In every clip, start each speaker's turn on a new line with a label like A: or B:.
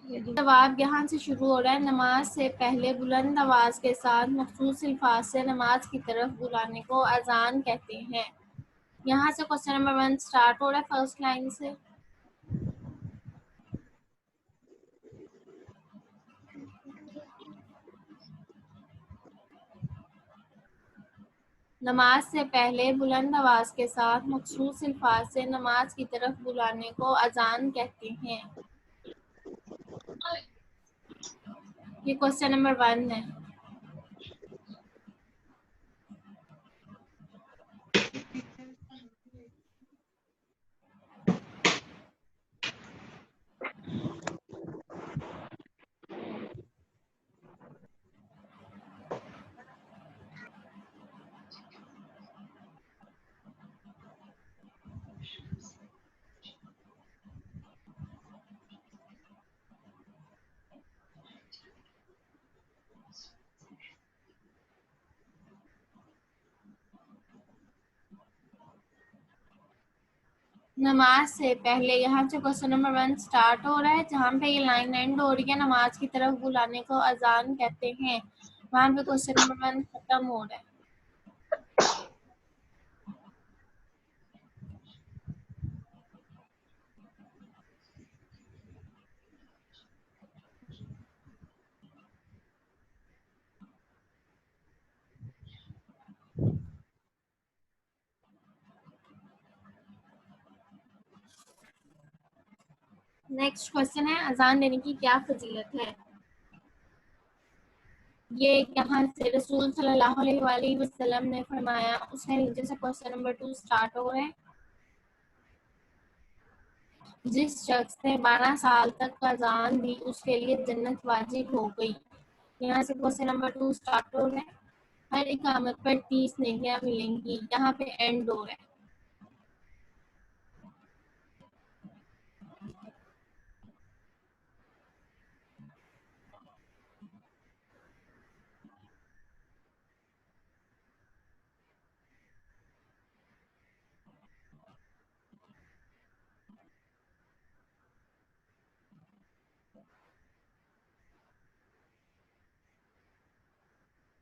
A: जवाब यहाँ से शुरू हो रहा है। नमाज से पहले बुलंद आवाज के साथ मखसूस अल्फाज से नमाज की तरफ बुलाने को अजान कहते हैं। यहाँ से क्वेश्चन नंबर 1 स्टार्ट हो रहा है फर्स्ट लाइन से। नमाज से पहले बुलंद आवाज के साथ मखसूस अल्फाज से नमाज की तरफ बुलाने को अजान कहते हैं। ये क्वेश्चन नंबर 1 है। नमाज से पहले यहाँ से क्वेश्चन नंबर 1 स्टार्ट हो रहा है। जहाँ पे ये लाइन एंड हो रही है नमाज की तरफ बुलाने को अजान कहते हैं, वहाँ पे क्वेश्चन नंबर 1 खत्म हो रहा है। नेक्स्ट क्वेश्चन है अजान देने की क्या फजीलत है। ये यहाँ से रसूल सल्लल्लाहु अलैहि वसल्लम ने फरमाया। उसके नीचे से क्वेश्चन नंबर 2 स्टार्ट हो रहा है। जिस शख्स ने 12 साल तक अजान दी उसके लिए जन्नत वाजिब हो गई। यहाँ से क्वेश्चन नंबर 2 स्टार्ट हो रहा है। हर इकामत पर 30 नेकियां मिलेंगी। यहाँ पे एंड हो रहा है।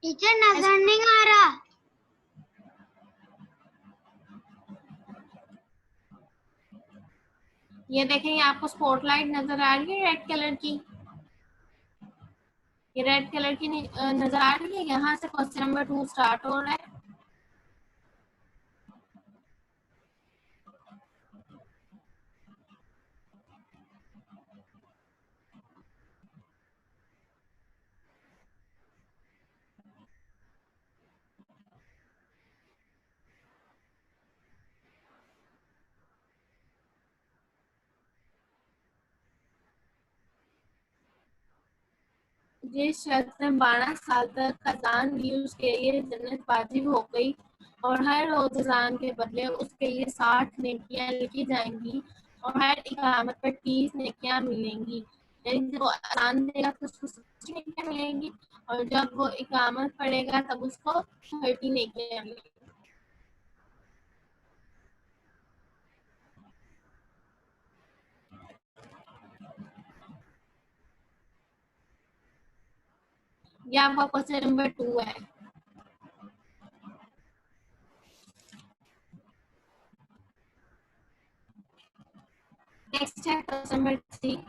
B: टीचर नजर नहीं आ रहा।
A: ये देखें, ये आपको स्पॉटलाइट नजर आ रही है रेड कलर की। ये रेड कलर की नजर आ रही है। यहाँ से क्वेश्चन नंबर 2 स्टार्ट हो रहा है। जिस शख्स ने 12 साल तक अजान दी उसके लिए जन्नत वाजिब हो गई और हर रोज अजान के बदले उसके लिए 60 नेकियां लिखी जाएंगी और हर इकामत पर 30 नेकियां मिलेंगी। यानी जब वो अजान देगा तो उसको 60 नेकियां मिलेंगी और जब वो इकामत पढ़ेगा तब उसको 30 नेकियां मिलेंगी। ये आपका क्वेश्चन नंबर 2 है। नेक्स्ट है क्वेश्चन नंबर 3।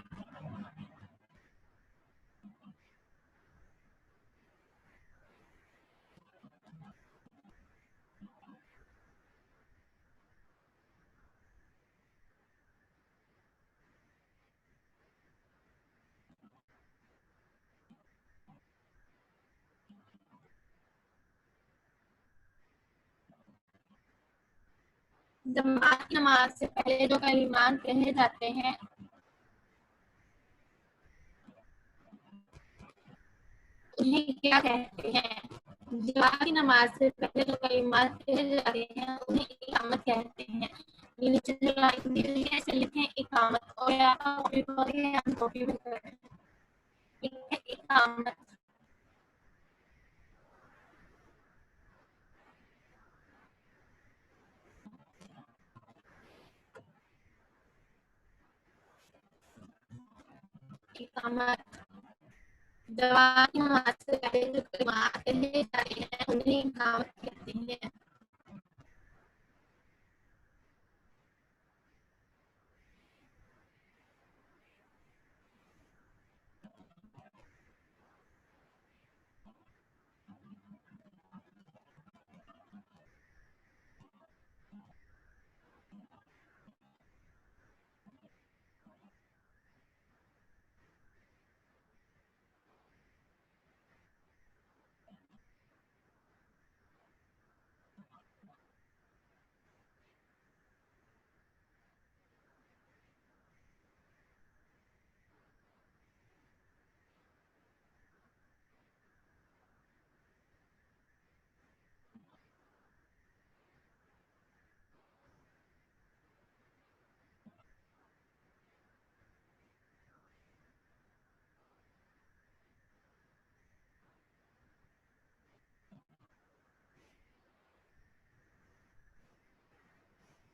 A: जमात की नमाज से पहले जो कलिमात कहे जाते हैं उन्हें क्या कहते हैं। जमात की नमाज से पहले जो कलिमात कहे जाते हैं उन्हें इकामत कहते हैं। ये नीचे जो लाइन दी हुई है इसे लिखें इकामत और या कॉपी करें या कॉपी में करें। इकामत। इकामत। जवाब की नमाज से पहले जो कलिमात कहे जाते हैं उन्हें इकामत कहते हैं।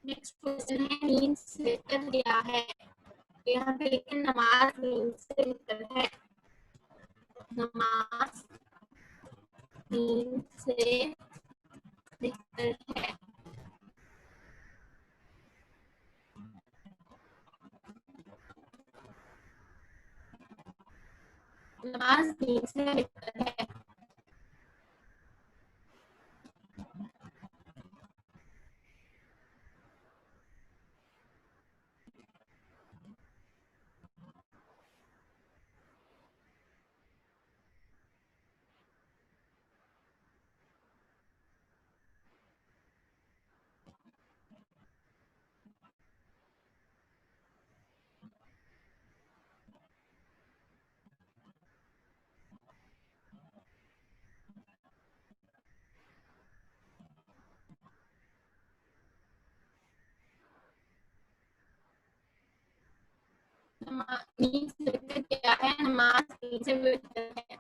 A: नेक्स्ट क्वेश्चन है नींद से बेहतर क्या है। यहाँ पे लिखे नमाज नींद से बेहतर है। नमाज नींद से बेहतर है। नमाज नींद से बेहतर है। नींद से बेहतर क्या है। नमाज नींद से बेहतर है।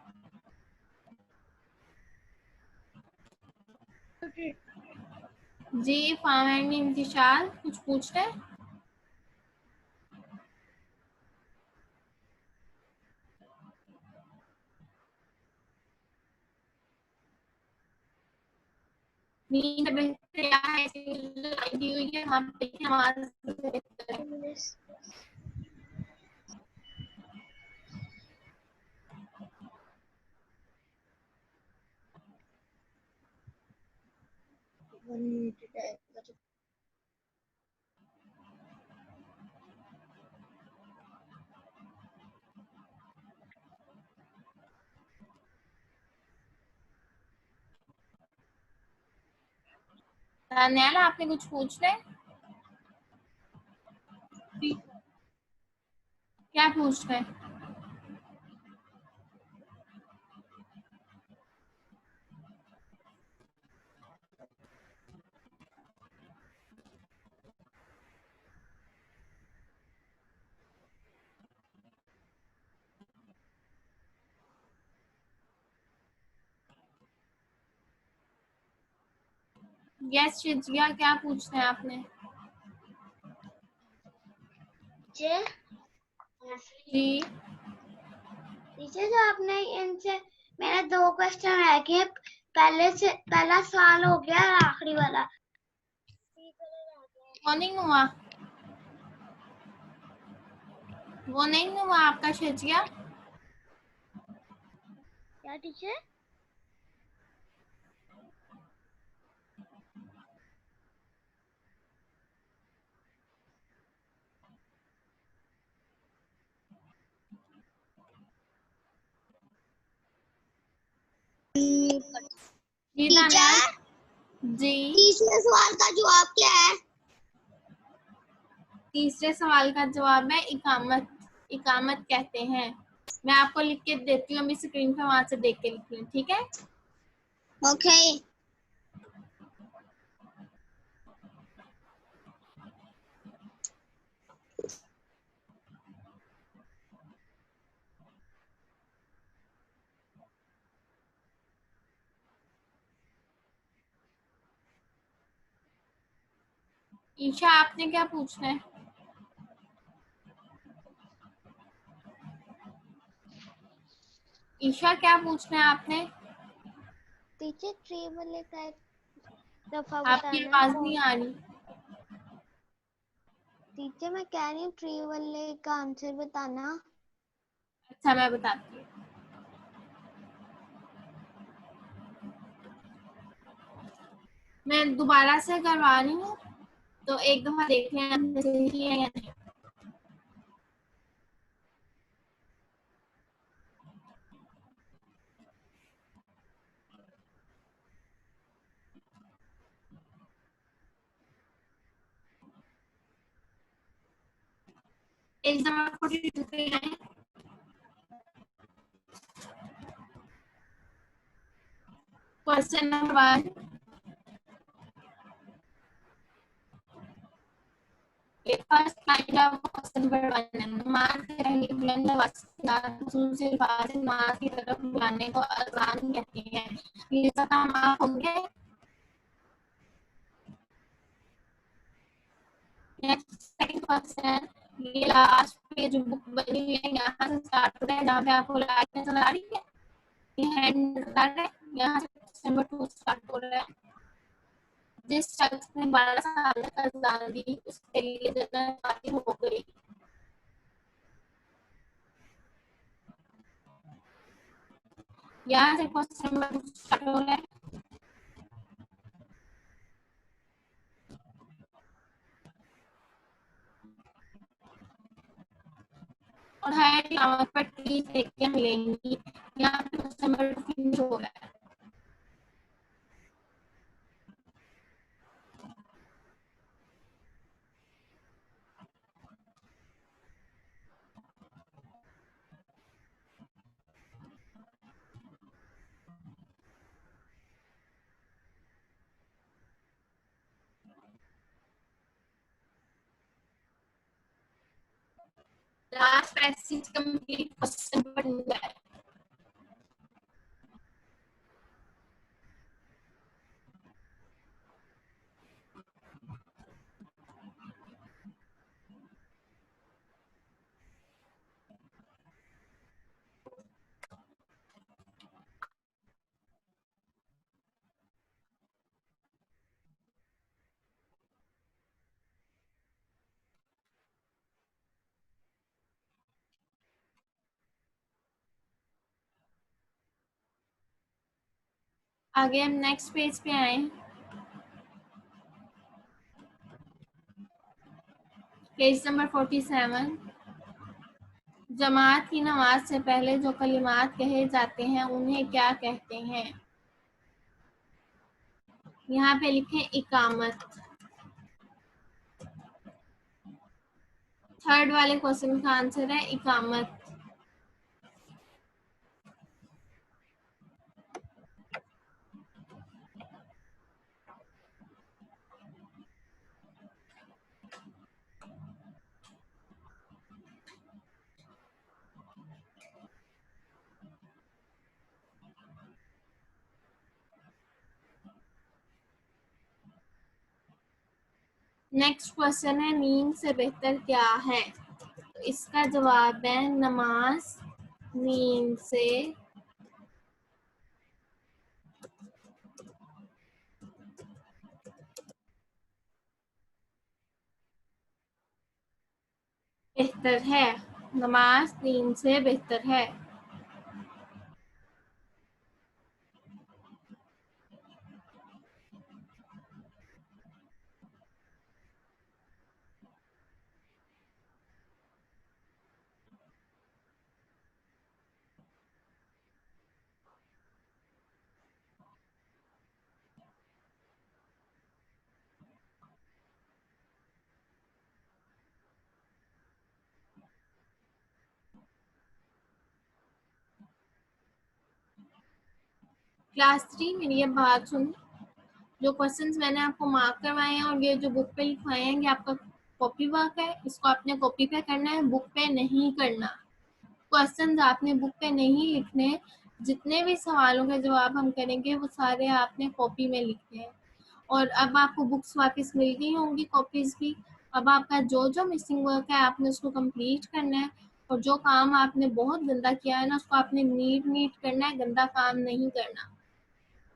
A: जी फाहमी इंतिशाल कुछ पूछ रहे हैं। नींद से बेहतर क्या है। दी हुई है वहाँ पे नमाज से बेहतर है। नैना आपने कुछ पूछ रहे हैं। क्या पूछ रहे हैं। यस शिजिया क्या पूछना है आपने।
B: जी
A: जी
B: टीचर जो आपने इनसे मेरे 2 क्वेश्चन रह गए। पहला सवाल हो गया और आखिरी वाला
A: वो नहीं हुआ। वो नहीं हुआ आपका शिजिया।
B: क्या टीचर।
A: जी धन्यवाद। जी
B: तीसरे सवाल का जवाब क्या है।
A: तीसरे सवाल का जवाब है इकामत। इकामत कहते हैं। मैं आपको लिख के देती हूँ अभी स्क्रीन पे वहां से देख के लिख लें ठीक है।
B: ओके
A: ईशा आपने क्या पूछना है। ईशा क्या पूछना है आपने?
B: टीचर ट्री वाले का एक दफा
A: आपकी
B: बताना।
A: आवाज नहीं आ रही।
B: टीचर मैं कह रही हूँ ट्री वाले का आंसर बताना।
A: अच्छा मैं बताती हूँ। मैं दोबारा से करवा रही हूँ, तो एक दफा देख लें आप सही है या नहीं। पेज नंबर 42 पे आए। Question number 1, first kind of question number 1 है, नमाज के रंग बुलंद आवाज़ से बात नमाज की तरफ बुलाने को अज़ान कहते हैं। ये पता माफ होंगे। नेक्स्ट सेकंड क्वेश्चन, ये लास्ट पे जो बुक बनी हुई है यहाँ से स्टार्ट हो रहा है, जहाँ पे आपको लाइट नजर आ रही है, ये हैंड नजर आ रहा है, यहाँ से क्वेश्चन नंबर 2 स्टार्ट हो रहा है। जिस शख्स ने 12 साल तक अज़ान दी उसके लिए जन्नत वाजिब हो गई। यहाँ से क्वेश्चन नंबर 2 स्टार्ट हो रहा है। और हर क्लास पर 30 सेकंड मिलेंगी। यहाँ पे क्वेश्चन नंबर 2 फिनिश हो रहा है। लास्ट पैसेज कंप्लीट क्वेश्चन बन गया है। आगे हम नेक्स्ट पेज पे आए। Page number 47। जमात की नमाज से पहले जो कलिमात कहे जाते हैं उन्हें क्या कहते हैं? यहाँ पे लिखें इकामत। थर्ड वाले क्वेश्चन का आंसर है इकामत। नेक्स्ट क्वेश्चन है नींद से बेहतर क्या है? तो इसका जवाब है नमाज नींद से बेहतर है। नमाज नींद से बेहतर है। क्लास 3 मेरी ये बात सुन, जो क्वेश्चंस मैंने आपको मार्क करवाए हैं और ये जो बुक पे लिखवाए हैं, ये आपका कॉपी वर्क है। इसको आपने कॉपी पे करना है, बुक पे नहीं करना। क्वेश्चंस आपने बुक पे नहीं लिखने। जितने भी सवालों के जवाब हम करेंगे वो सारे आपने कॉपी में लिखने हैं। और अब आपको बुक्स वापस मिल गई होंगी, कॉपीज भी। अब आपका जो जो मिसिंग वर्क है आपने उसको कंप्लीट करना है। और जो काम आपने बहुत गंदा किया है ना, उसको आपने नीट करना है, गंदा काम नहीं करना।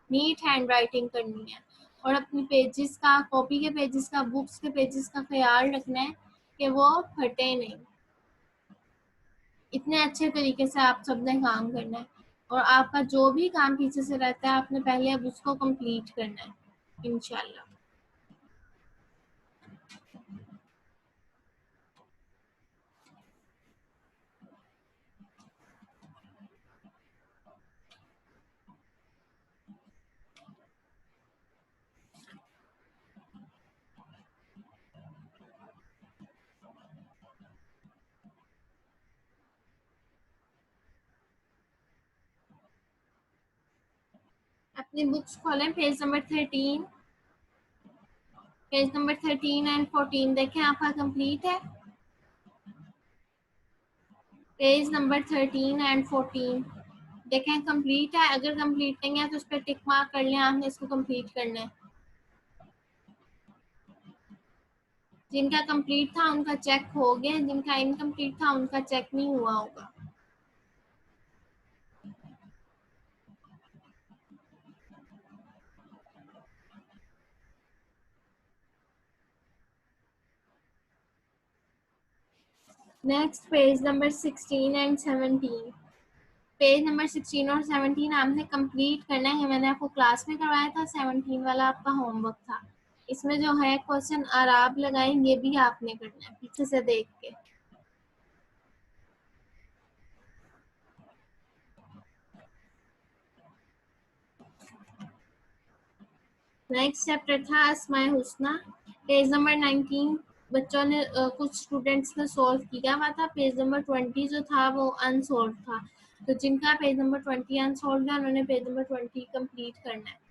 A: नीट हैंड राइटिंग करनी है और अपनी पेजेस का, कॉपी के पेजेस का, बुक्स के पेजेस का ख्याल रखना है कि वो फटे नहीं। इतने अच्छे तरीके से आप सबने काम करना है और आपका जो भी काम पीछे से रहता है आपने पहले अब उसको कंप्लीट करना है इंशाल्लाह। अपनी बुक्स खोलें, page number 13, page number 13 and 14 देखें आपका कंप्लीट है। पेज नंबर 13 एंड 14 देखें कंप्लीट है। अगर कंप्लीट नहीं है तो उस पर टिक मार्क कर लें, आपने इसको कंप्लीट करना है। जिनका कंप्लीट था उनका चेक हो गया, जिनका इनकम्प्लीट था उनका चेक नहीं हुआ होगा। Next page number 16 and 17। Page number 16 और 17 आपने कंप्लीट करना है। मैंने आपको क्लास में करवाया था, 17 वाला आपका होमवर्क था। इसमें जो है क्वेश्चन आराब लगाएं, ये भी आपने करना है पीछे से देख के। नेक्स्ट चैप्टर था अस्माए हुस्ना, पेज नंबर 19 बच्चों ने कुछ स्टूडेंट्स ने सॉल्व किया हुआ था। पेज नंबर 20 जो था वो अनसॉल्व था, तो जिनका पेज नंबर 20 अनसॉल्व है उन्होंने पेज नंबर 20 कंप्लीट करना है।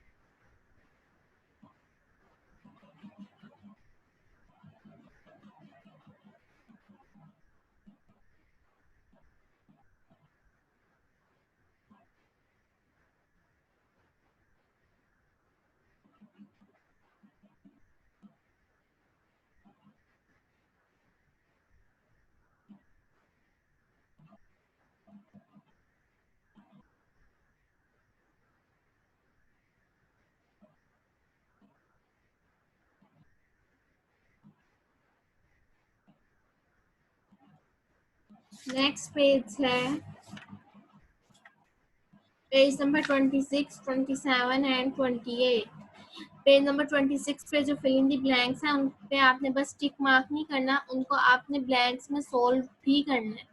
A: नेक्स्ट पेज है page number 26, 27 and 28। Page number 26 पे जो फिल इन दी ब्लैंक्स हैं उन पे आपने बस टिक मार्क नहीं करना, उनको आपने ब्लैंक्स में सोल्व भी करना है।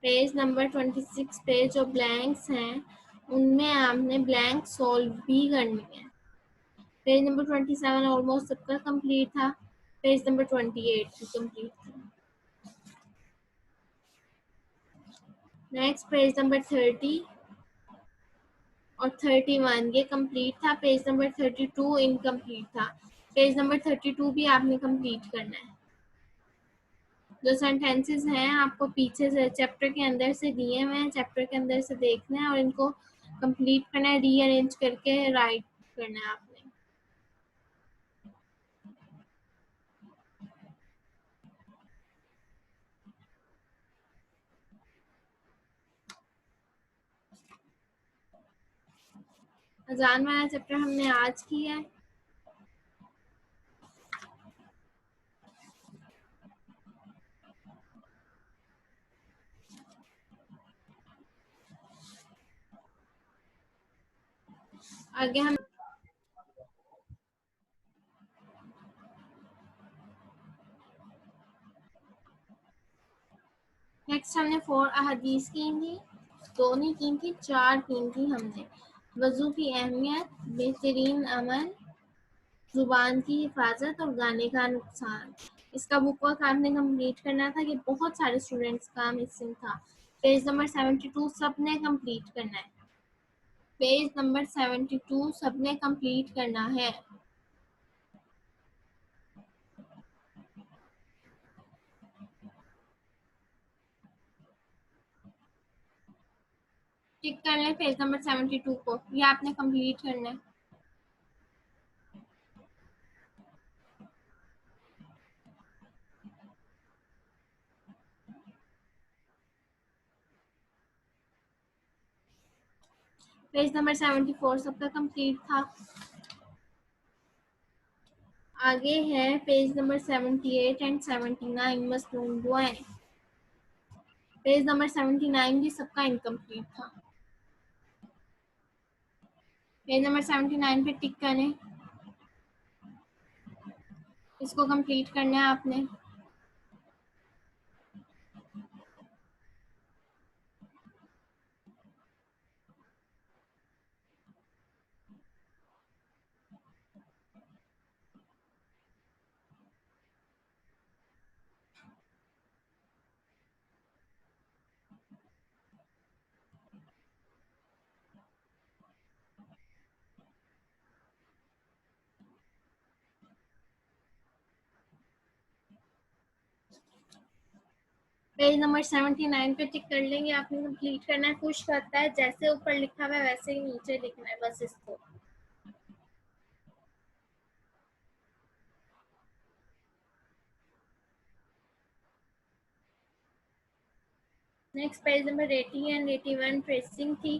A: पेज नंबर 26 पे जो ब्लैंक्स हैं उनमें आपने ब्लैंक सोल्व भी करनी है। पेज नंबर 27 ऑलमोस्ट सबका कंप्लीट था, पेज नंबर 28 भी कंप्लीट था। नेक्स्ट पेज नंबर 30 और 31 ये कंप्लीट था। पेज नंबर 32 इनकम्प्लीट था। पेज नंबर 32 भी आपने कंप्लीट करना है। जो सेंटेंसेस हैं आपको पीछे से चैप्टर के अंदर से दिए हुए हैं, चैप्टर के अंदर से देखना है और इनको कंप्लीट करना है, रीअरेंज करके राइट करना है आपने। अजान वाला चैप्टर हमने आज किया है। आगे हम नेक्स्ट हमने 4 अहदीस की थी, 2 नहीं की थी, 4 की थी हमने। वजू की अहमियत, बेहतरीन अमल, जुबान की हिफाजत और गाने का नुकसान। इसका बुक वर्क आपने कंप्लीट करना था, ये बहुत सारे स्टूडेंट्स का मिसिंग था। पेज नंबर 72 सबने कंप्लीट करना है। पेज नंबर 72 सबने कंप्लीट करना है। टिक कर लें पेज नंबर 72 को, ये आपने कंप्लीट करना है। पेज नंबर 74 सबका कंप्लीट था। आगे है page number 78 and 79 must known डुआएं। पेज नंबर 79 भी सबका इनकम्प्लीट था। पेज नंबर 79 पे टिक करें, इसको कंप्लीट करना है आपने। पेज नंबर 79 पे टिक कर लेंगे, आपने कंप्लीट करना है। पुश करता है, जैसे ऊपर लिखा हुआ है वैसे ही नीचे लिखना है बस इसको। Next page number 80 and 81 tracing थी।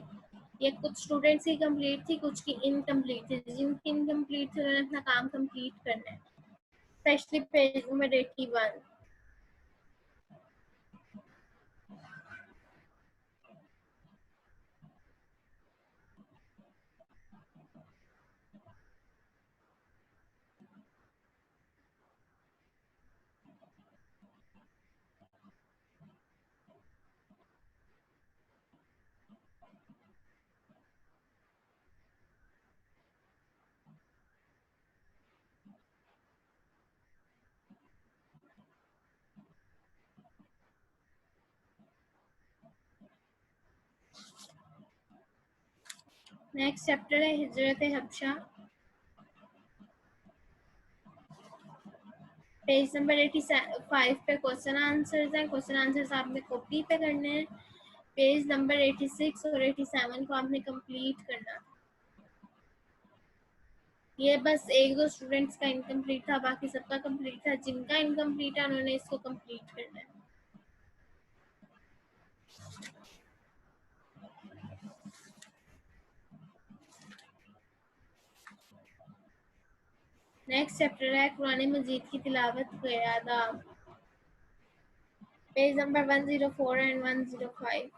A: ये कुछ स्टूडेंट्स की कंप्लीट थी, कुछ की इनकम्प्लीट थी। जिनकी इनकम्प्लीट थी उन्होंने अपना काम कंप्लीट करना है, specially page number 81। Next chapter है हिजरत हबशा। पेज नंबर 85 पे क्वेश्चन आंसर्स हैं। क्वेश्चन आंसर्स आपने कॉपी पे करने हैं। पेज नंबर 86 और 87 को आपने कंप्लीट करना। ये बस एक दो स्टूडेंट्स का इनकम्प्लीट था, बाकी सबका कंप्लीट था। जिनका इनकम्प्लीट है उन्होंने इसको कंप्लीट करना है। नेक्स्ट चैप्टर है कुरान मजीद की तिलावत के आदाब। Page number 104 and 105।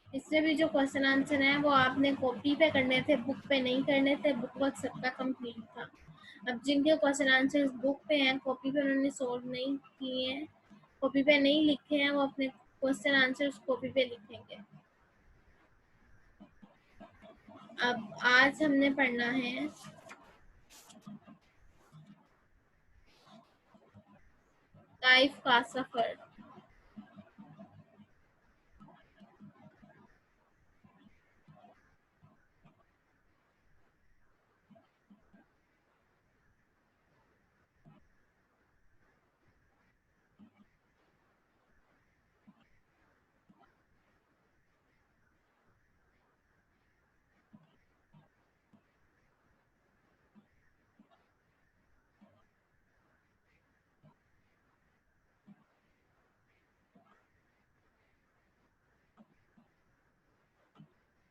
A: इससे भी जो क्वेश्चन आंसर है वो आपने कॉपी पे करने थे, बुक पे नहीं करने थे। बुक वर्क सबका कंप्लीट था। अब जिनके क्वेश्चन आंसर बुक पे हैं, कॉपी पे उन्होंने सोल्व नहीं किए हैं, कॉपी पे नहीं लिखे हैं, वो अपने क्वेश्चन आंसर कॉपी पे लिखेंगे। अब आज हमने पढ़ना है ताइफ का सफर।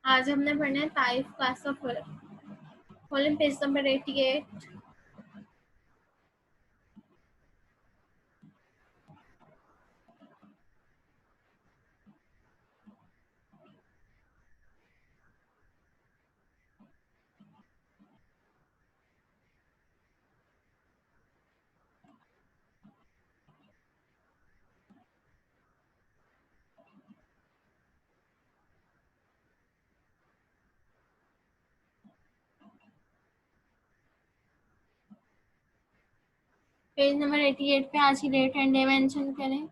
A: आज हमने पढ़ना है ताइफ का सफर। Column page number 88। Page number 88 पे आज की डेट एंड डे मेंशन करें।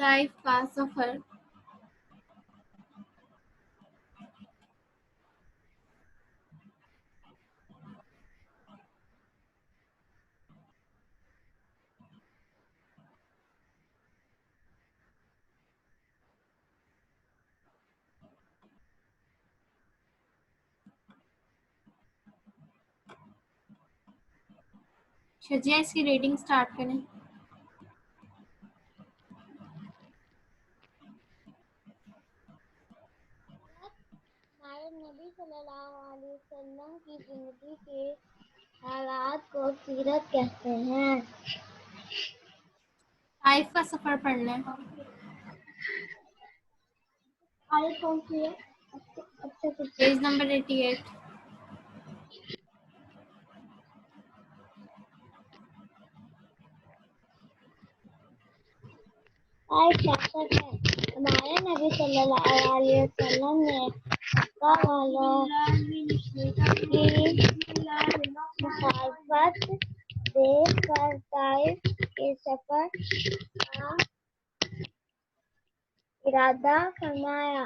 A: ताइफ का सफर। शजिया इसकी रेटिंग स्टार्ट करें।
B: हमारे नबी सल्लल्लाहु अलैहि वसल्लम की जिंदगी के हालात को सीरत कहते हैं।
A: ताइफ का सफर पढ़ना है।
B: आयत कौन सी है? अच्छा
A: पेज नंबर 88।
B: आयत चैप्टर है। हमारे नबी सल्लल्लाहु अलैहि वसल्लम ने मक्का वालों की मुखालफत देखकर ताइफ के सफर का इरादा फरमाया।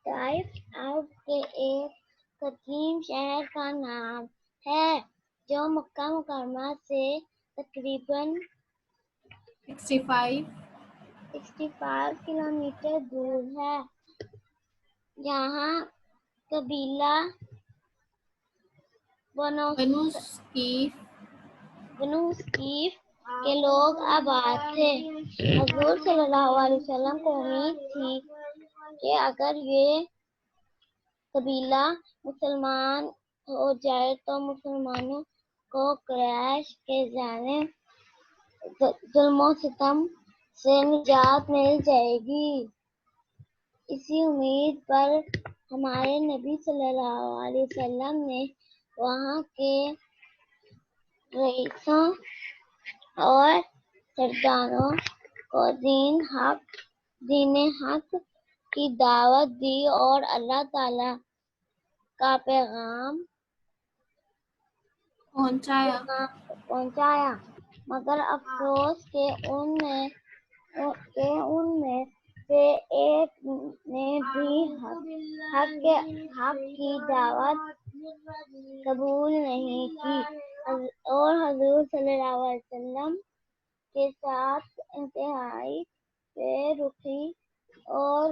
B: ताइफ अरब के एक कदीम शहर का नाम है जो मक्का मुकर्रमा से तकरीबन 65 किलोमीटर दूर है। यहाँ कबीला बनु सकीफ के लोग आबाद थे। हजूर सल्लल्लाहु अलैहि वसल्लम को उम्मीद थी कि अगर ये कबीला मुसलमान हो जाए तो मुसलमानों को कुरैश के जाने जुल्म सितम से निजात मिल जाएगी। इसी उम्मीद पर हमारे नबी सल्लल्लाहु अलैहि वसल्लम ने वहाँ के रईसों और सरदारों को दीन हक की दावत दी और अल्लाह ताला का पैगाम पहुंचाया। मगर अफसोस के उनमें से एक ने भी हक की दावत कबूल नहीं की और हजूर सल्लल्लाहु अलैहि वसल्लम के साथ इंतहाई बेरुखी और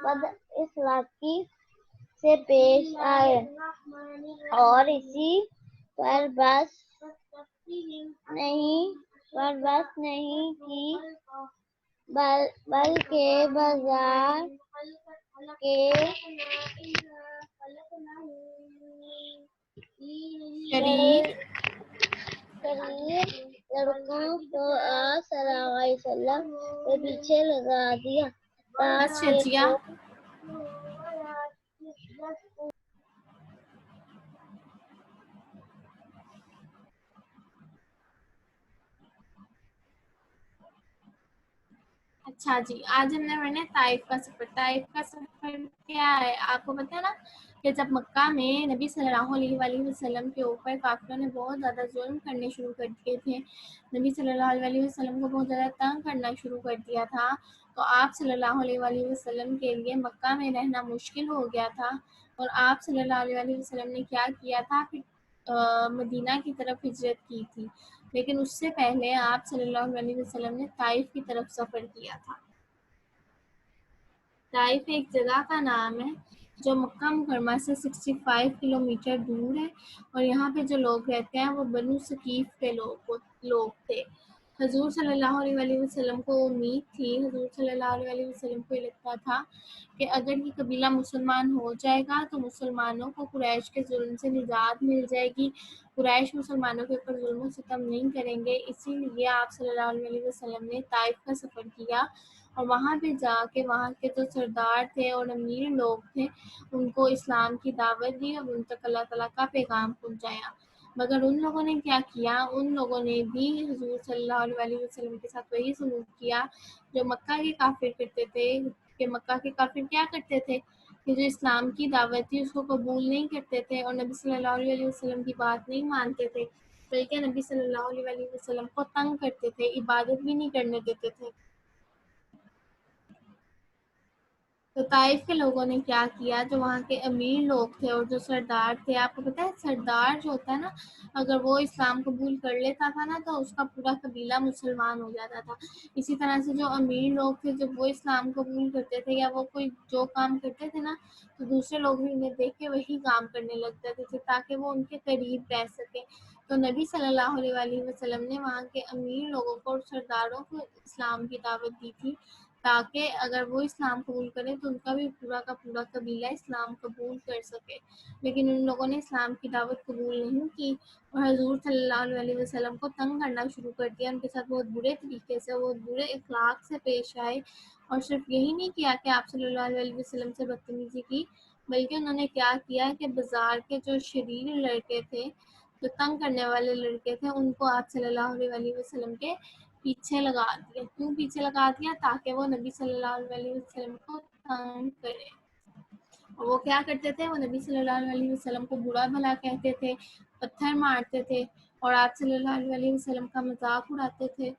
B: बदअखलाकी से पेश आए और इसी पर बस नहीं की बल्कि बाजार के शरीफ लड़कों को सल्लल्लाहु अलैहि वसल्लम के पीछे लगा दिया ताकि
A: अच्छा जी, आज हमने पढ़ना ताइफ का सफर। ताइफ का सफर क्या है आपको पता है ना कि जब मक्का में नबी सल्लल्लाहु अलैहि वसल्लम के ऊपर काफिरों ने बहुत ज़्यादा जुल्म करने शुरू कर दिए थे, नबी सल्लल्लाहु अलैहि वसल्लम को बहुत ज़्यादा तंग करना शुरू कर दिया था, तो आप सल्लल्लाहु अलैहि वसल्लम के लिए मक्का में रहना मुश्किल हो गया था और आप सल्लल्लाहु अलैहि वसल्लम ने क्या किया था, फिर मदीना की तरफ हिजरत की थी। लेकिन उससे पहले आप सल्लल्लाहु अलैहि वसल्लम ने ताइफ की तरफ सफ़र किया था। ताइफ एक जगह का नाम है जो मक्का मुकरमा से 65 किलोमीटर दूर है और यहाँ पे जो लोग रहते हैं वो बनु सकीफ के लोग थे। हजूर सल्लल्लाहु अलैहि वसल्लम को उम्मीद थी, हजूर सल्लल्लाहु अलैहि वसल्लम को लगता था कि अगर ये कबीला मुसलमान हो जाएगा तो मुसलमानों को कुरैश के जुल्म से निजात मिल जाएगी, कुरैश मुसलमानों के ऊपर जुल्म सितम नहीं करेंगे। इसीलिए आप सल्लल्लाहु अलैहि वसल्लम ने ताइफ का सफ़र किया और वहाँ पे जाके वहाँ के जो सरदार थे और अमीर लोग थे उनको इस्लाम की दावत दी और उन तक अल्लाह ताला का पैगाम पहुँचाया। मगर उन लोगों ने क्या किया, उन लोगों ने भी हुजूर सल्लल्लाहु अलैहि वसल्लम के साथ वही सलूक किया जो मक्का के काफिर करते थे। कि मक्का के काफिर क्या करते थे कि जो इस्लाम की दावत थी उसको कबूल नहीं करते थे और नबी सल्लल्लाहु अलैहि वसल्लम की बात नहीं मानते थे। बल्कि नबी सल्लल्लाहु अलैहि वसल्लम को तंग करते थे, इबादत भी नहीं करने देते थे। तो ताइफ के लोगों ने क्या किया, जो वहाँ के अमीर लोग थे और जो सरदार थे, आपको पता है सरदार जो होता है ना, अगर वो इस्लाम कबूल कर लेता था ना तो उसका पूरा कबीला मुसलमान हो जाता था। इसी तरह से जो अमीर लोग थे, जब वो इस्लाम कबूल करते थे या वो कोई जो काम करते थे ना, तो दूसरे लोग भी उन्हें देख के वही काम करने लग जाते थे ताकि वो उनके करीब रह सके। तो नबी सल्लल्लाहु अलैहि वसल्लम ने वहाँ के अमीर लोगों को और सरदारों को इस्लाम की दावत दी थी, ताकि अगर वो इस्लाम कबूल करें तो उनका भी पूरा का पूरा कबीला इस्लाम कबूल कर सके। लेकिन उन लोगों ने इस्लाम की दावत कबूल नहीं की और हजूर सल्लल्लाहु अलैहि वसल्लम को तंग करना शुरू कर दिया। उनके साथ बहुत बुरे तरीके से, बहुत बुरे इखलाक से पेश आए और सिर्फ यही नहीं किया कि आप सल्लल्लाहु अलैहि वसल्लम से बदतमीजी की, बल्कि उन्होंने क्या किया कि बाजार के जो शरीर लड़के थे, जो तंग करने वाले लड़के थे, उनको आप सल्लल्लाहु अलैहि वसल्लम के पीछे लगा दिया। क्यों पीछे लगा दिया? ताकि वो नबी सल्लल्लाहु अलैहि वसल्लम को तंग करे। और वो क्या करते थे, वो नबी सल्लल्लाहु अलैहि वसल्लम को बुरा भला कहते थे, पत्थर मारते थे और आप सल्लल्लाहु अलैहि वसल्लम का मजाक उड़ाते थे।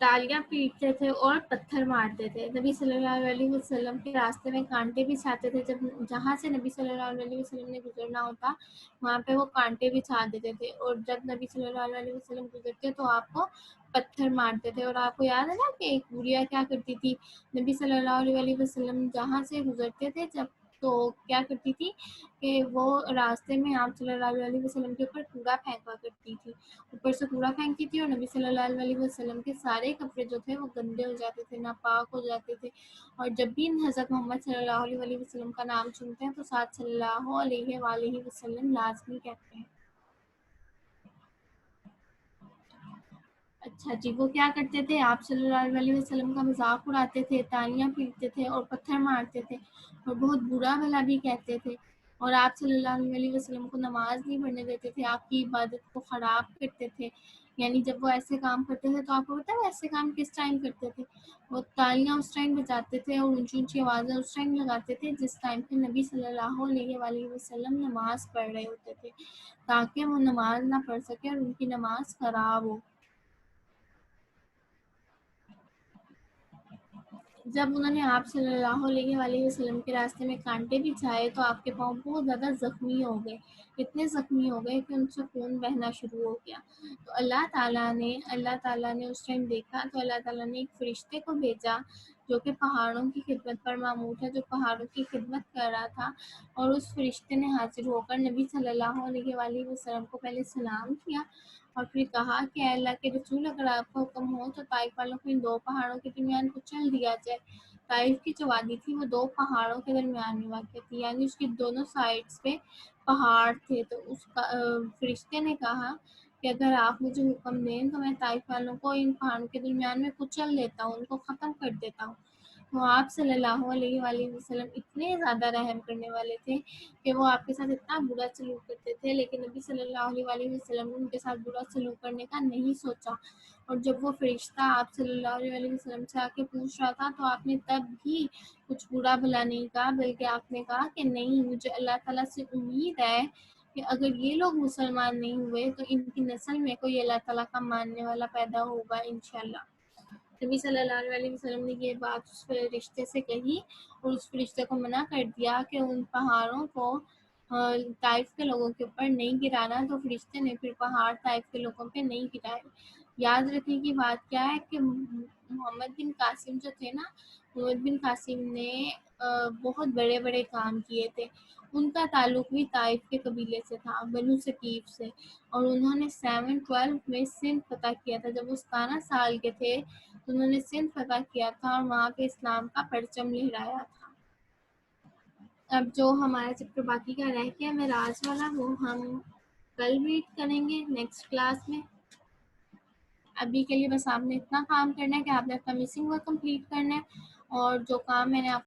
A: तालियां पीटते थे और पत्थर मारते थे। नबी सल्लल्लाहु अलैहि वसल्लम के रास्ते में कांटे बिछाते थे। जब जहाँ से नबी सल्लल्लाहु अलैहि वसल्लम ने गुजरना होता, वहाँ पे वो कांटे बिछा देते थे और जब नबी सल्लल्लाहु अलैहि वसल्लम गुजरते तो आपको पत्थर मारते थे। और आपको याद है ना कि एक बुढ़िया क्या करती थी, नबी सल्लल्लाहु अलैहि वसल्लम जहाँ से गुजरते थे जब, तो क्या करती थी कि वो रास्ते में आप सल्लल्लाहु अलैहि वसल्लम के ऊपर कूड़ा फेंका करती थी, ऊपर से कूड़ा फेंकती थी और नबी सल्लल्लाहु अलैहि वसल्लम के सारे कपड़े जो थे वो गंदे हो जाते थे, नापाक हो जाते थे। और जब भी हज़रत मोहम्मद सल्लल्लाहु अलैहि वसल्लम का नाम सुनते हैं तो साथ सल्लल्लाहु अलैहि वसल्लम लाजमी कहते हैं। अच्छा जी, वो क्या करते थे, आप सल्लल्लाहु अलैहि वसल्लम का मजाक उड़ाते थे, तालियां पीटते थे और पत्थर मारते थे और बहुत बुरा भला भी कहते थे और आप सल्लल्लाहु अलैहि वसल्लम को नमाज नहीं पढ़ने देते थे, आपकी इबादत को ख़राब करते थे। यानी जब वो ऐसे काम करते थे तो आपको पता है वो ऐसे काम किस टाइम करते थे, वो तालियां उस टाइम बजाते थे और ऊंची ऊंची आवाज़ें उस टाइम लगाते थे जिस टाइम पे नबी सल्लल्लाहु अलैहि वसल्लम नमाज पढ़ रहे होते थे, ताकि वो नमाज ना पढ़ सके और उनकी नमाज ख़राब हो। जब उन्होंने आप सल्लल्लाहु अलैहि वसल्लम के रास्ते में कांटे बिछाए तो आपके पाँव बहुत ज़्यादा ज़ख्मी हो गए, इतने ज़ख्मी हो गए कि उनसे खून बहना शुरू हो गया। तो अल्लाह ताला ने उस टाइम देखा तो अल्लाह ताला ने एक फ़रिश्ते को भेजा जो कि पहाड़ों की खिदमत पर मामूर था, जो पहाड़ों की खिदमत कर रहा था और उस फ़रिश्ते ने हाज़िर होकर नबी सल्लल्लाहु अलैहि वसल्लम को पहले सलाम किया और फिर कहा कि अल्लाह के रसूल, अगर आपका हुक्म हो तो ताइफ वालों को इन दो पहाड़ों के दरमियान कुचल दिया जाए। ताइफ की जो वादी थी वो दो पहाड़ों के दरमियान में वाक़ थी, यानी उसकी दोनों साइड्स पे पहाड़ थे। तो उसका फरिश्ते ने कहा कि अगर आप मुझे हुक्म दें तो मैं ताइफ वालों को इन पहाड़ों के दरमियान में कुचल देता हूँ, उनको ख़त्म कर देता हूँ। तो आप सल्लल्लाहु अलैहि वसल्लम इतने ज़्यादा रहम करने वाले थे कि वो आपके साथ इतना बुरा सलूक करते थे, लेकिन नबी सल्लल्लाहु अलैहि वसल्लम ने उनके साथ बुरा सलूक करने का नहीं सोचा। और जब वो फरिश्ता आप सल्लल्लाहु अलैहि वसल्लम से आके पूछ रहा था तो आपने तब भी कुछ बुरा भला नहीं कहा, बल्कि आपने कहा कि नहीं, मुझे अल्लाह ताला से उम्मीद है कि अगर ये लोग मुसलमान नहीं हुए तो इनकी नस्ल में कोई अल्लाह ताला का मानने वाला पैदा होगा इंशाल्लाह। नबी सल्लल्लाहु अलैहि वसल्लम ने ये बात उस फरिश्ते से कही और उस फरिश्ते को मना कर दिया कि उन पहाड़ों को ताइफ के लोगों के ऊपर नहीं गिराना। तो फरिश्ते ने फिर पहाड़ ताइफ के लोगों पे नहीं गिराए। याद रखने की बात क्या है कि मोहम्मद बिन कासिम जो थे ना, मोहम्मद बिन कासिम ने बहुत बड़े बड़े काम किए थे। उनका ताल्लुक भी ताइफ के कबीले से था, बनु सकीफ से, और उन्होंने 712 में सिंध फतह किया था। जब वो 17 साल के थे तो उन्होंने सिंध फतह किया था और वहाँ पे इस्लाम का परचम लहराया था। अब जो हमारा चैप्टर बाकी का रह गया मेराज वाला, वो हम कल रीड करेंगे नेक्स्ट क्लास में। अभी के लिए बस आपने इतना काम करना है कि आपने अपना मिसिंग वर्क कंप्लीट करना है और जो काम मैंने आप